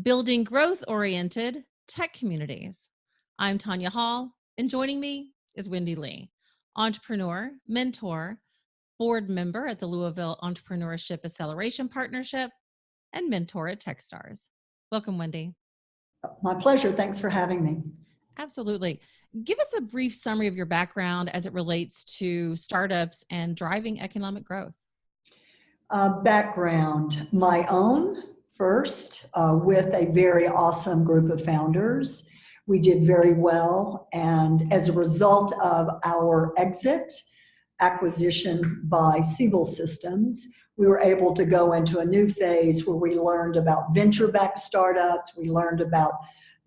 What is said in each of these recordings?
building growth-oriented tech communities. I'm Tonya Hall, and joining me is Wendy Lea, entrepreneur, mentor, board member at the Louisville Entrepreneurship Acceleration Partnership, and mentor at Techstars. Welcome, Wendy. My pleasure. Thanks for having me. Absolutely. Give us a brief summary of your background as it relates to startups and driving economic growth. Background, my own first, with a very awesome group of founders. We did very well, and as a result of our acquisition by Siebel Systems, we were able to go into a new phase where we learned about venture-backed startups. We learned about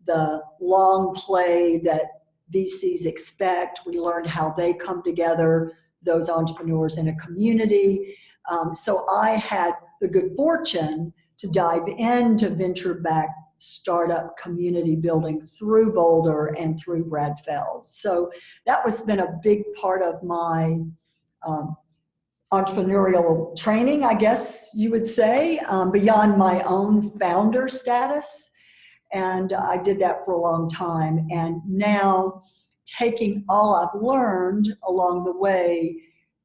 the long play that VCs expect. We learned how they come together, those entrepreneurs in a community. So I had the good fortune to dive into venture-backed startup community building through Boulder and through Brad Feld. So that was been a big part of my entrepreneurial training, I guess you would say, beyond my own founder status. And I did that for a long time. And now taking all I've learned along the way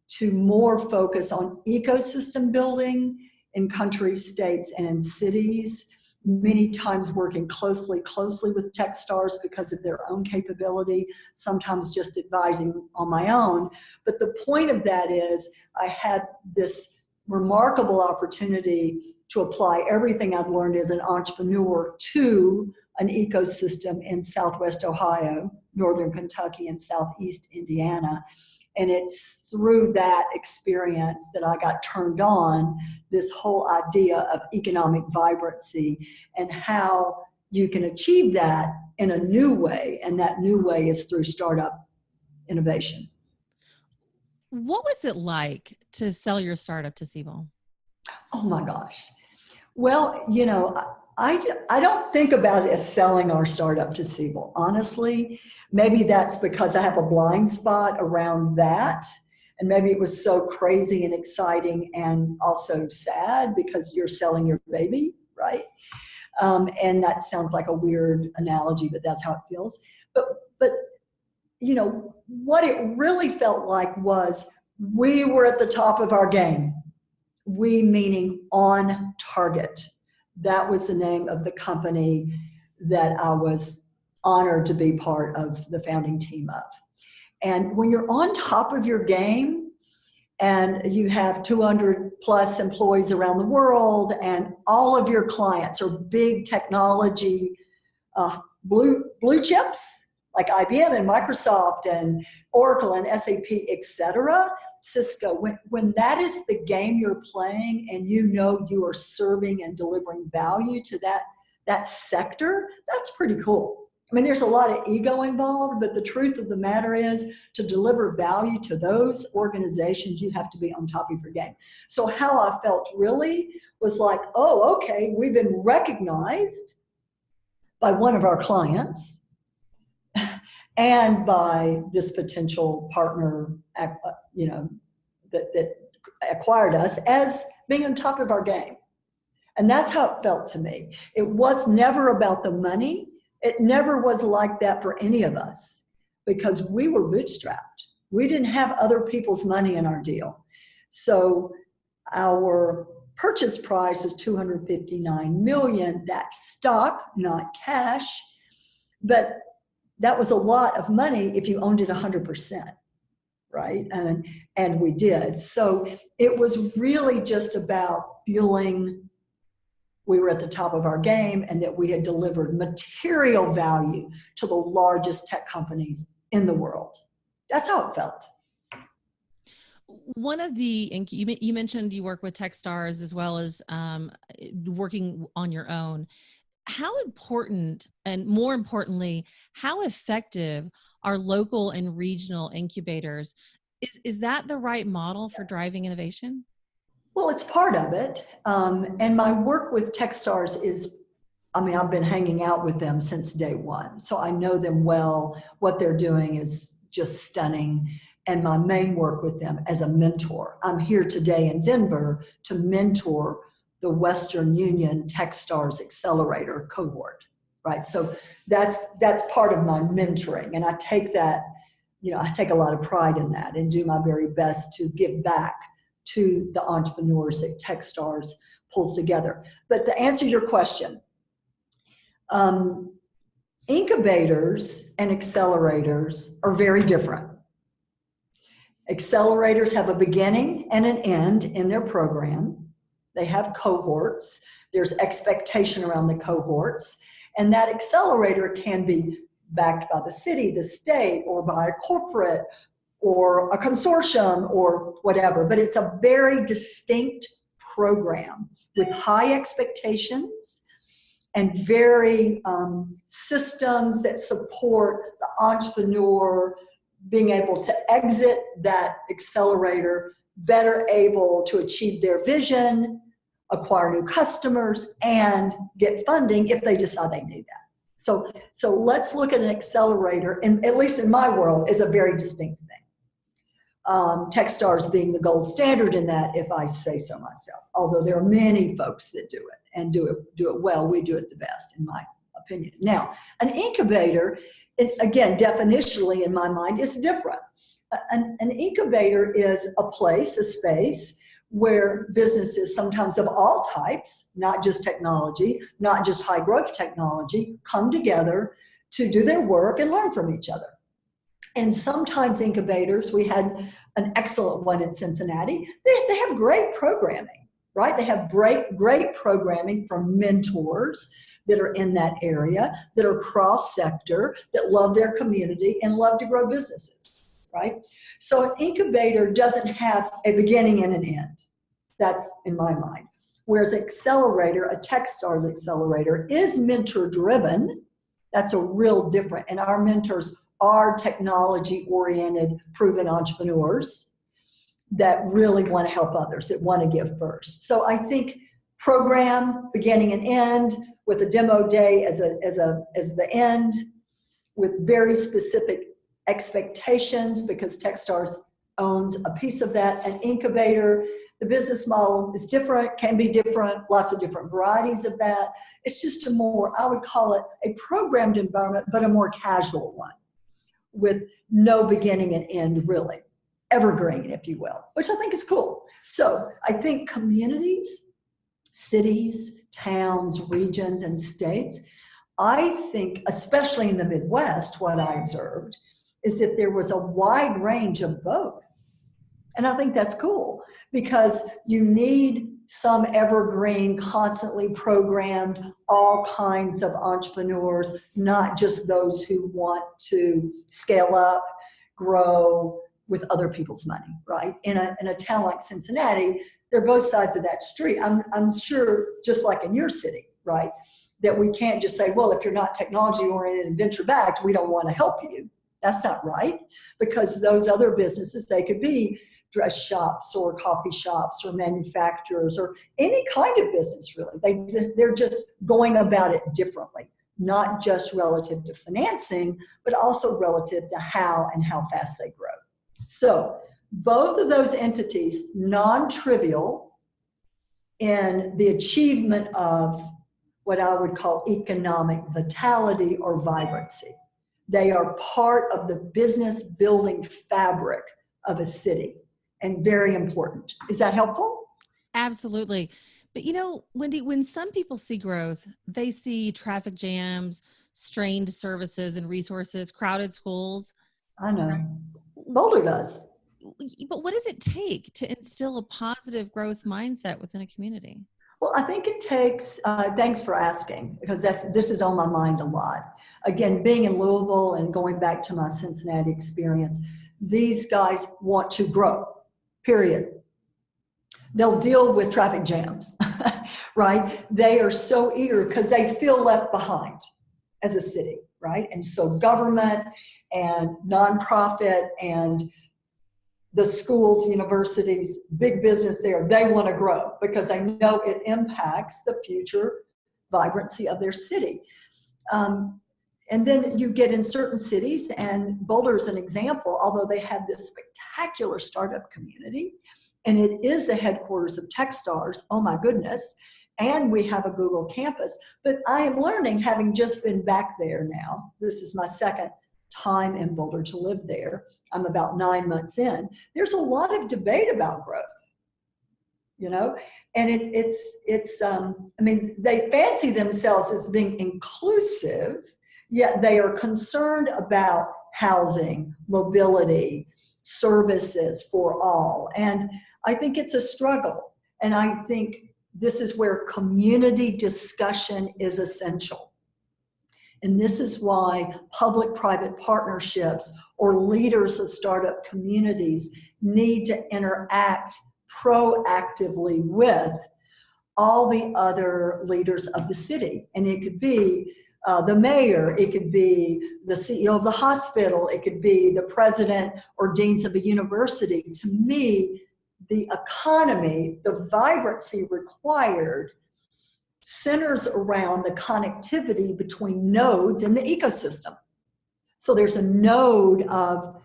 to more focus on ecosystem building in countries, states, and in cities, many times working closely with Techstars because of their own capability, sometimes just advising on my own. But the point of that is I had this remarkable opportunity to apply everything I've learned as an entrepreneur to an ecosystem in Southwest Ohio, Northern Kentucky, and Southeast Indiana. And it's through that experience that I got turned on this whole idea of economic vibrancy and how you can achieve that in a new way. And that new way is through startup innovation. What was it like to sell your startup to Siebel? Oh my gosh. Well, you know, I don't think about it as selling our startup to Siebel, honestly. Maybe that's because I have a blind spot around that. And maybe it was so crazy and exciting and also sad because you're selling your baby, right? And that sounds like a weird analogy, but that's how it feels. But you know, what it really felt like was we were at the top of our game. We meaning on target. That was the name of the company that I was honored to be part of the founding team of. And when you're on top of your game and you have 200 plus employees around the world and all of your clients are big technology blue chips like IBM and Microsoft and Oracle and SAP, etc., Cisco, when that is the game you're playing and you know you are serving and delivering value to that sector, that's pretty cool. I mean, there's a lot of ego involved, but the truth of the matter is to deliver value to those organizations, you have to be on top of your game. So how I felt really was like, oh, okay, we've been recognized by one of our clients and by this potential partner, you know, that acquired us as being on top of our game. And that's how it felt to me. It was never about the money. It never was like that for any of us because we were bootstrapped. We didn't have other people's money in our deal. So our purchase price was $259 million. That's stock, not cash. But that was a lot of money if you owned it 100%, right? And we did. So it was really just about feeling we were at the top of our game and that we had delivered material value to the largest tech companies in the world. That's how it felt. One of the, you mentioned you work with Techstars as well as working on your own. How important, and more importantly, how effective are local and regional incubators? Is that the right model for driving innovation? Well, it's part of it. And my work with Techstars is, I mean, I've been hanging out with them since day one. So I know them well. What they're doing is just stunning. And my main work with them as a mentor. I'm here today in Denver to mentor the Western Union Techstars Accelerator cohort, right? So that's part of my mentoring, and I take that, I take a lot of pride in that and do my very best to give back to the entrepreneurs that Techstars pulls together. But to answer your question, incubators and accelerators are very different. Accelerators have a beginning and an end in their program. They have cohorts. There's expectation around the cohorts. And that accelerator can be backed by the city, the state, or by a corporate, or a consortium, or whatever. But it's a very distinct program with high expectations and very systems that support the entrepreneur being able to exit that accelerator, better able to achieve their vision, acquire new customers, and get funding if they decide they need that. So let's look at an accelerator, and at least in my world, is a very distinct thing. Techstars being the gold standard in that, if I say so myself, although there are many folks that do it and do it well. We do it the best, in my opinion. Now, an incubator, again, definitionally in my mind, is different. An incubator is a place, a space, where businesses, sometimes of all types, not just technology, not just high growth technology, come together to do their work and learn from each other. And sometimes incubators, we had an excellent one in Cincinnati, they have great programming, right? They have great programming from mentors that are in that area, that are cross-sector, that love their community and love to grow businesses, right? So an incubator doesn't have a beginning and an end. That's in my mind. Whereas accelerator, a Techstars accelerator, is mentor-driven. That's a real different, and our mentors are technology-oriented, proven entrepreneurs that really want to help others, that want to give first. So I think program, beginning and end, with a demo day as the end, with very specific expectations, because Techstars owns a piece of that. An incubator, the business model is different, can be different, lots of different varieties of that. It's just a more, I would call it a programmed environment, but a more casual one, with no beginning and end, really. Evergreen, if you will, which I think is cool. So I think communities, cities, towns, regions, and states, I think, especially in the Midwest, what I observed is that there was a wide range of both. And I think that's cool, because you need some evergreen, constantly programmed, all kinds of entrepreneurs, not just those who want to scale up, grow with other people's money, right? In a town like Cincinnati, they're both sides of that street. I'm sure, just like in your city, right, that we can't just say, well, if you're not technology oriented and venture backed, we don't want to help you. That's not right, because those other businesses, they could be dress shops or coffee shops or manufacturers or any kind of business, really. They're just going about it differently, not just relative to financing, but also relative to how and how fast they grow. So both of those entities, non-trivial in the achievement of what I would call economic vitality or vibrancy. They are part of the business building fabric of a city, and very important. Is that helpful? Absolutely. But Wendy, when some people see growth, they see traffic jams, strained services and resources, crowded schools. I know. Boulder does. But what does it take to instill a positive growth mindset within a community? Well, I think it takes, thanks for asking, because this is on my mind a lot. Again, being in Louisville and going back to my Cincinnati experience, these guys want to grow, period. They'll deal with traffic jams, right? They are so eager because they feel left behind as a city, right? And so government and nonprofit and the schools, universities, big business there, they want to grow because they know it impacts the future vibrancy of their city. And then you get in certain cities, and Boulder is an example, although they have this spectacular startup community, and it is the headquarters of Techstars, oh my goodness, and we have a Google campus. But I am learning, having just been back there now, this is my second time in Boulder to live there. I'm about 9 months in. There's a lot of debate about growth, you know, and I mean, they fancy themselves as being inclusive, yet they are concerned about housing, mobility, services for all. And I think it's a struggle. And I think this is where community discussion is essential. And this is why public-private partnerships or leaders of startup communities need to interact proactively with all the other leaders of the city. And it could be the mayor, it could be the CEO of the hospital, it could be the president or deans of a university. To me, the economy, the vibrancy required centers around the connectivity between nodes in the ecosystem. So there's a node of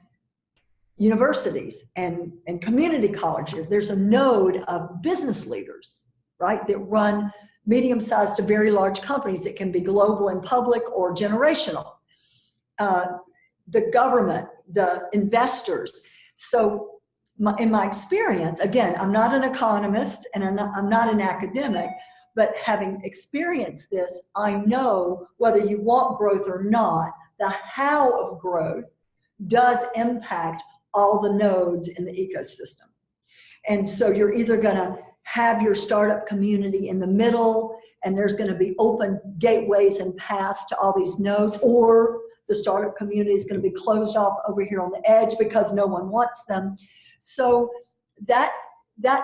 universities and community colleges. There's a node of business leaders, right, that run medium-sized to very large companies that can be global and public or generational. The government, the investors. So in my experience, again, I'm not an economist and I'm not an academic, but having experienced this, I know whether you want growth or not, the how of growth does impact all the nodes in the ecosystem. And so you're either going to have your startup community in the middle, and there's going to be open gateways and paths to all these nodes, or the startup community is going to be closed off over here on the edge because no one wants them. So that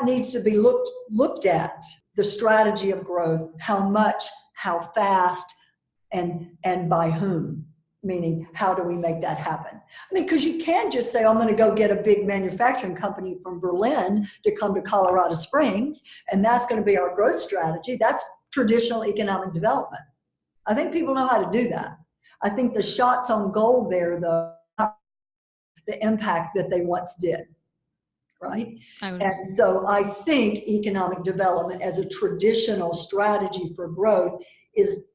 needs to be looked at, the strategy of growth, how much, how fast, and by whom. Meaning, how do we make that happen? I mean, because you can't just say, I'm going to go get a big manufacturing company from Berlin to come to Colorado Springs, and that's going to be our growth strategy. That's traditional economic development. I think people know how to do that. I think the shots on goal there, though, the impact that they once did, right? And so I think economic development as a traditional strategy for growth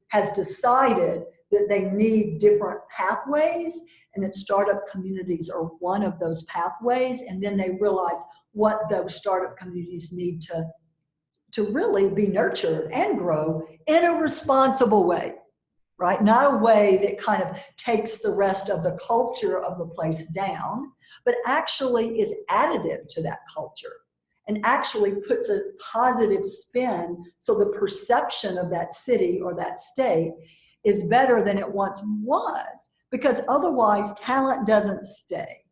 has decided that they need different pathways, and that startup communities are one of those pathways. And then they realize what those startup communities need to really be nurtured and grow in a responsible way, right? Not a way that kind of takes the rest of the culture of the place down, but actually is additive to that culture and actually puts a positive spin so the perception of that city or that state is better than it once was, because otherwise talent doesn't stay,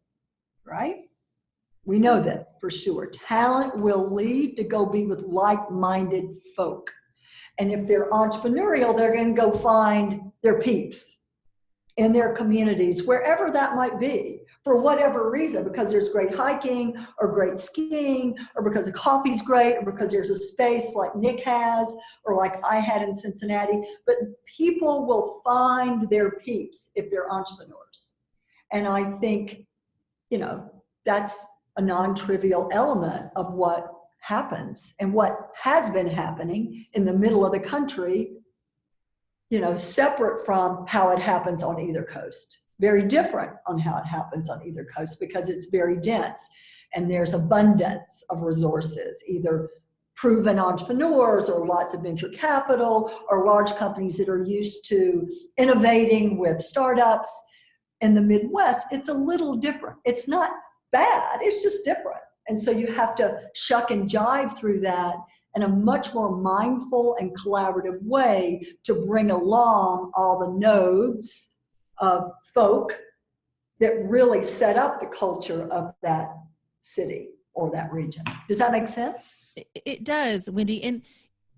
right? We know this for sure. Talent will leave to go be with like-minded folk. And if they're entrepreneurial, they're going to go find their peeps in their communities, wherever that might be, for whatever reason, because there's great hiking or great skiing, or because the coffee's great, or because there's a space like Nick has, or like I had in Cincinnati. But people will find their peeps if they're entrepreneurs. And I think, you know, that's a non-trivial element of what happens and what has been happening in the middle of the country, you know, separate from how it happens on either coast. Very different on how it happens on either coast, because it's very dense and there's abundance of resources, either proven entrepreneurs or lots of venture capital or large companies that are used to innovating with startups. In the Midwest, it's a little different. It's not bad, it's just different. And so you have to shuck and jive through that in a much more mindful and collaborative way to bring along all the nodes of folk that really set up the culture of that city or that region. Does that make sense? It does, Wendy. And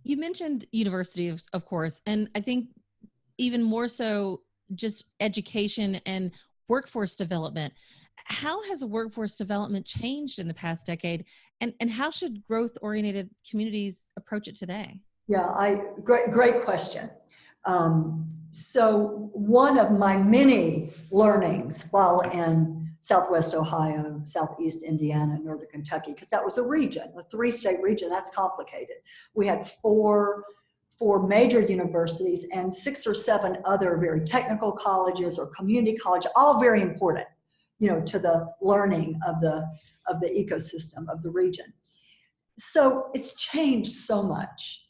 you mentioned university, of course, and I think even more so just education and workforce development. How has workforce development changed in the past decade, and how should growth-oriented communities approach it today? Yeah, great question. So one of my many learnings while in Southwest Ohio, Southeast Indiana, Northern Kentucky, because that was a region, a 3-state region. That's complicated. We had four major universities and 6 or 7 other very technical colleges or community college, all very important, to the learning of the ecosystem of the region. So it's changed so much.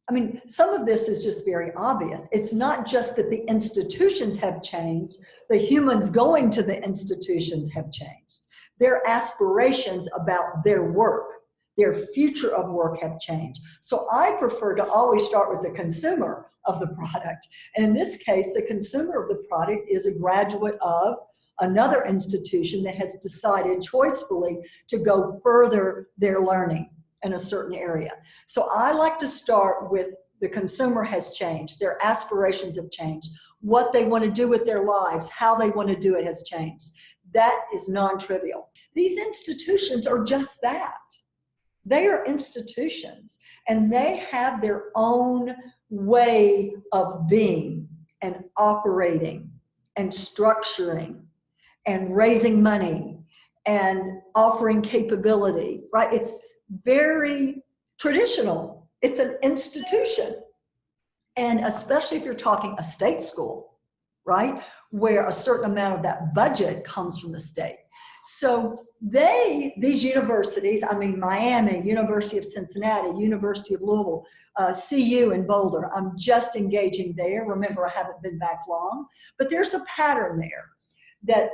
I mean, some of this is just very obvious. It's not just that the institutions have changed, the humans going to the institutions have changed. Their aspirations about their work, their future of work have changed. So I prefer to always start with the consumer of the product. And in this case, the consumer of the product is a graduate of another institution that has decided choicefully to go further their learning in a certain area. So I like to start with the consumer has changed, their aspirations have changed, what they want to do with their lives, how they want to do it has changed. That is non-trivial. These institutions are just that. They are institutions, and they have their own way of being and operating and structuring and raising money and offering capability, right? It's very traditional. It's an institution. And especially if you're talking a state school, right? Where a certain amount of that budget comes from the state. So these universities, I mean, Miami, University of Cincinnati, University of Louisville, CU in Boulder, I'm just engaging there. Remember, I haven't been back long, but there's a pattern there that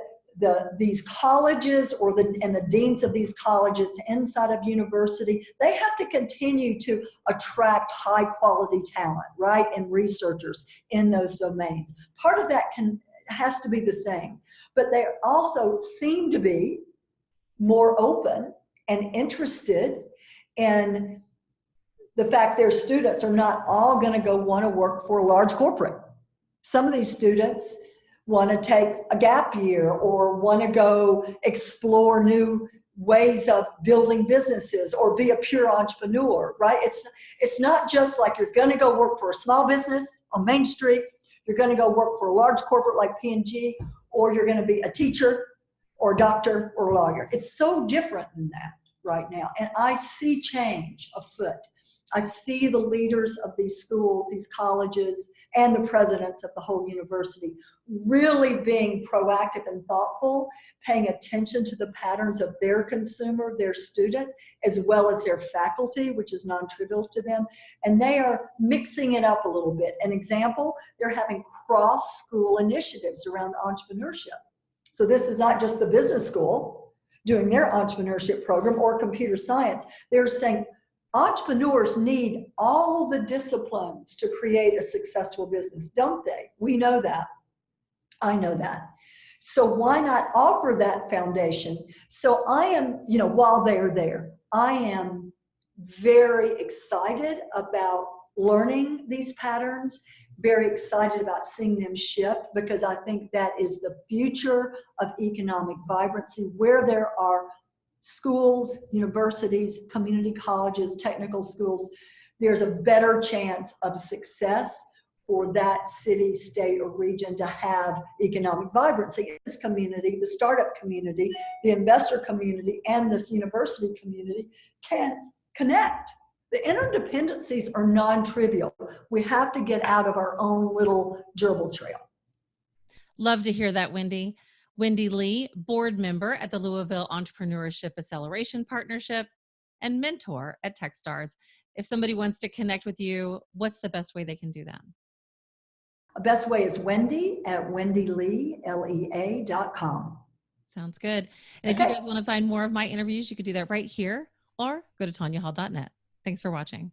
these colleges and the deans of these colleges inside of university, they have to continue to attract high quality talent, right? And researchers in those domains. Part of that has to be the same, but they also seem to be more open and interested in the fact their students are not all going to go want to work for a large corporate. Some of these students want to take a gap year or want to go explore new ways of building businesses or be a pure entrepreneur, right? It's not just like you're going to go work for a small business on Main Street, you're going to go work for a large corporate like P&G, or you're going to be a teacher or a doctor or a lawyer. It's so different than that right now. And I see change afoot. I see the leaders of these schools, these colleges, and the presidents of the whole university really being proactive and thoughtful, paying attention to the patterns of their consumer, their student, as well as their faculty, which is non-trivial to them. And they are mixing it up a little bit. An example, they're having cross-school initiatives around entrepreneurship. So this is not just the business school doing their entrepreneurship program or computer science. They're saying, entrepreneurs need all the disciplines to create a successful business, don't they? We know that. I know that. So why not offer that foundation? So I am, while they're there, I am very excited about learning these patterns, very excited about seeing them shift, because I think that is the future of economic vibrancy, where there are schools, universities, community colleges, technical schools, there's a better chance of success for that city, state, or region to have economic vibrancy. This community, the startup community, the investor community, and this university community can connect. The interdependencies are non-trivial. We have to get out of our own little gerbil trail. Love to hear that, Wendy. Wendy Lea, board member at the Louisville Entrepreneurship Acceleration Partnership and mentor at Techstars. If somebody wants to connect with you, what's the best way they can do that? The best way is Wendy at wendylea.com. Sounds good. And if you guys want to find more of my interviews, you could do that right here or go to tonyahall.net. Thanks for watching.